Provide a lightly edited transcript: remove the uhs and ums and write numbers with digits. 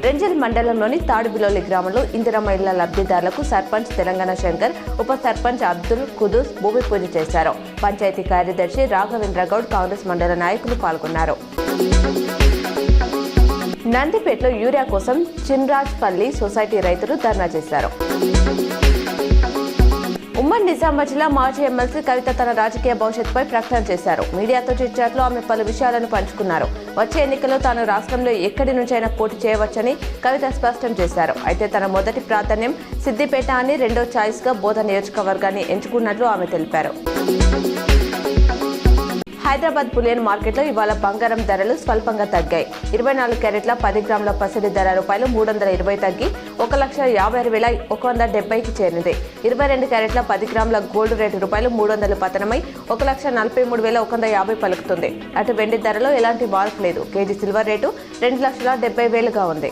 రెంజల్ మండలంలోని తాడుబిలోలి గ్రామంలో ఇందిరమ్మ ఇళ్ల లబ్ధిదారులకు సర్పంచ్ తెలంగాణ శంకర్, ఉప సర్పంచ్ అబ్దుల్ కుదూస్ భూమి పూజ చేశారు. పంచాయతీ కార్యదర్శి రాఘవేంద్ర గౌడ్, కాంగ్రెస్ మండల నాయకులు పాల్గొన్నారు. నందిపేటలో యూరియా కోసం చిన్రాజ్పల్లి సొసైటీ రైతులు ధర్నా చేశారు. ఉమ్మడి నిజామాబాద్ జిల్లా మాజీ ఎమ్మెల్సీ కవిత తన రాజకీయ భవిష్యత్తుపై ప్రకటన చేశారు. మీడియాతో చిట్చాట్లో ఆమె పలు విషయాలను పంచుకున్నారు. వచ్చే ఎన్నికల్లో తాను రాష్ట్రంలో ఎక్కడి నుంచైనా పోటీ చేయవచ్చని కవిత స్పష్టం చేశారు. అయితే తన మొదటి ప్రాధాన్యం సిద్దిపేట అని, రెండో ఛాయిస్గా బోధ నియోజకవర్గాన్ని ఎంచుకున్నట్లు ఆమె తెలిపారు. హైదరాబాద్ బులియన్ మార్కెట్లో ఇవాళ బంగారం ధరలు స్వల్పంగా తగ్గాయి. 24 క్యారెట్ల 10 గ్రాముల పసిడి ధర ₹320 తగ్గి 1,56,170కి చేరింది. 22 క్యారెట్ల 10 గ్రాముల గోల్డ్ రేటు ₹300 పతనమై 1,43,150 పలుకుతుంది. అటు వెండి ధరలో ఎలాంటి మార్పు లేదు. కేజీ సిల్వర్ రేటు 2,70,000గా ఉంది.